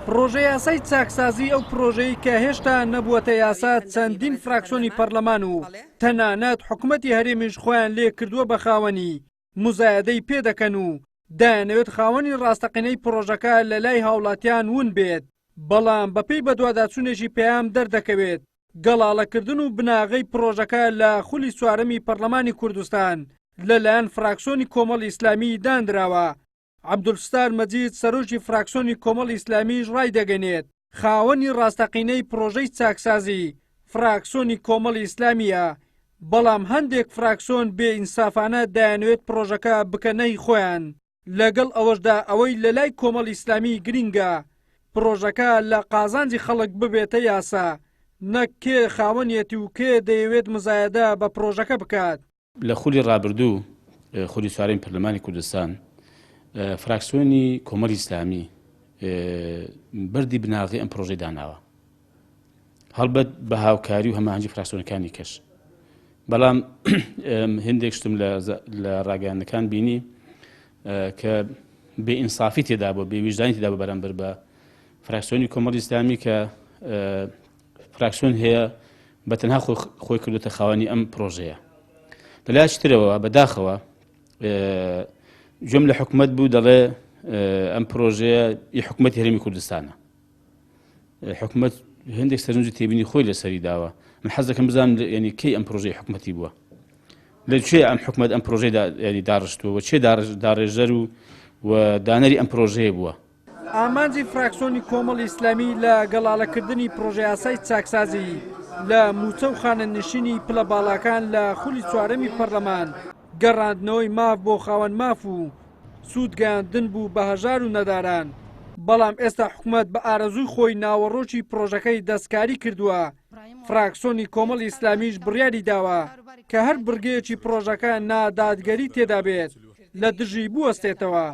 پرۆژە یاسای چاکسازی ئەو پرۆژەی کە هێشتا نەبووەتە یاسا چەندین فراکسیۆنی پەرلەمان و تەنانەت حکوومەتی هەرێمیش خۆیان لێ کردووە بە خاوەنی مزایەدەی پێدەکەن و دایانەوێت خاوەنی ڕاستەقینەی پرۆژەکە لە لای هاوڵاتیان ون بێت بەڵام بەپێی بەدواداچوونێکی پێیان دەردەکەوێت گەڵاڵەکردن و بناغەی پرۆژەکە لە خولی چوارەمی پەرلەمانی کوردستان لەلایەن فراکسیۆنی کۆمەڵی ئیسلامی دانراوە. عەبدولستار مەجید سەرۆکی فراکسیۆنی کۆمەڵی ئیسلامیش ڕای دەگەنێت خاوەنی ڕاستەقینەی پرۆژەی چاکسازی فراکسیۆنی کۆمەڵی ئیسلامیە، بەڵام هەندێک فراکسیۆن بێئینسافانە دایانەوێت پرۆژەکە بکەنەی خۆیان. لەگەڵ ئەوەشدا ئەوەی لە لای کۆمەڵی ئیسلامی گرینگە پرۆژەکە لە قازانجی خەڵک ببێتە یاسا، نەک کێ خاوەنیەتی و کێ دەیەوێت مزایەدە بە پرۆژەکە بکات. لە خولی ڕابردوو خولی چوارەمی پەرلەمانی کوردستان فراکسیۆنی کۆمەڵی ئیسلامی بەردی بناغی ئەم پرۆژەی داناوە، هەڵبەت بە هاوکاری و هەماهەنگی فراکسیۆنەکانی کەش. بەڵام هێندێک شتم لە ڕاگەیاندنەکان بینی کە بێئینسافی تێدا بووە، بێویژدانی تێدا بوو بەرامبەر بە فراکسیۆنی کۆمەڵی ئیسلامی کە فراکسیۆن هەیە بەتەنها خۆی کردوتە خاوەنی ئەم پرۆژەیە. لەلایەکی ترەوە بەداخەوە جۆم لە حکوومەت بوو دەڵێ ئەم پرۆژەیە حکوومەتی هەرێمی کوردستانە. حکوومەت هەندێک سەرنجی تێبینی خۆی لەسەری داوە. من حەز دەکەم بزانم ینی کەی ئەم پرۆژەی حکوومەتی بووە، لەکوێ ئەم حکوومەت ئەم پرۆژەی ینی داڕشتووە، چێ داڕێژەر و دانەری ئەم پرۆژەیە بووە. ئامانجی فراکسیۆنی کۆمەڵی ئیسلامی لە گەڵاڵەکردنی پرۆژە یاسای چاکسازی لە موچە و خانەنشینی پلە باڵاکان لە خولی چوارەمی پەرلەمان گەڕاندنەوەی ماف بۆ خاوەن ماف و سوودگەاندن بوو بە هەژار و نەداران. بەڵام ئێستا حکوومەت بە ئارەزووی خۆی ناوەڕۆکی پرۆژەکەی دەستکاری کردووە. فراکسیۆنی کۆمەڵی ئیسلامیش بڕیاری داوە کە هەر بڕگەیەکی پرۆژەکە نادادگەری تێدا بێت لە دژی بوەستێتەوە.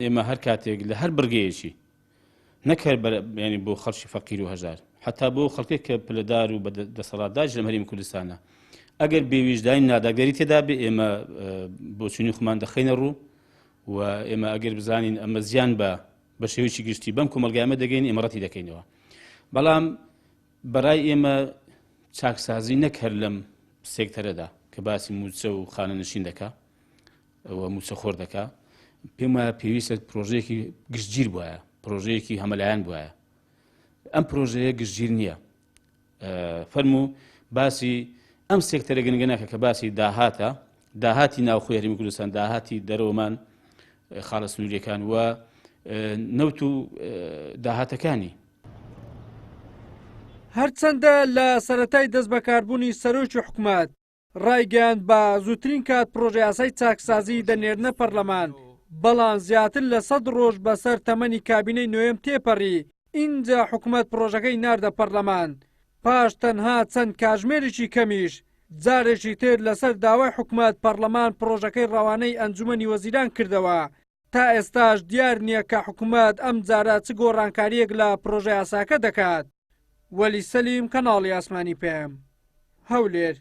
ئێمە هەر کاتێک لە هەر بڕگەیەکی نەکرد ینی بۆ خەڵکی فەقیر و هەژار، حتا بۆ خەڵکێک کە پلەدار و بە دەسەڵاتدار لە هەرێمی کوردستانە، ئەگەر بێویژدانی ناداگەری تێدا بێ ئێمە بۆچوونی خۆمان دەخەینە ڕوو و ئێمە ئەگەر بزانین ئەمە زیان بە شێوەیەکی گشتی بەم کۆمەلگایمە دەگەین ئێمە ڕەتی دەکەینەوە. بەڵام بەڕای ئێمە چاکسازی نەکرد لەم سێکتەرەدا کە باسی موچە و خانەنشین دەکا و موچە خۆر دەکا، پێم وایە پێویستە پرۆژەیەکی گشتگیر بووایە، پرۆژەیەکی هەمەلایەن بووایە. ئەم پرۆژەیە گشتگیر نییە. فەرموو باسی ئەم سێکتەرە گەنگە ناکە کە باسی داهاتی ناوخۆی هەرێمی کوردستان، داهاتی دەرەوەمان خاڵە سنووریەکان و نەوت و داهاتەکانی. هەرچەندە لە سەرەتای دەست بەکاربوونی سەرۆکی حکوومەت ڕایگەیاند بە زووترین کات پرۆژە یاسای چاکسازی دەنێرنە پەرلەمان، بەڵام زیاتر لە 100 ڕۆژ بەسەر تەمەنی کابینەی نوێم تێپەڕی. اینجا حکوومەت پرۆژەکەی ناردە پەرلەمان، پاش تەنها چەند کاتژمێرێکی کەمیش جارێکی تر لەسەر داوای حکوومەت پەرلەمان پرۆژەکەی ڕەوانەی ئەنجومەنی وەزیران کردەوە. تا ئێستاش دیار نییە کە حکوومەت ئەم جارە چ گۆڕانکاریەک لە پرۆژە یاساکە دەکات. وەلی سەلیم، کەناڵی ئاسمانی پێم، هەولێر.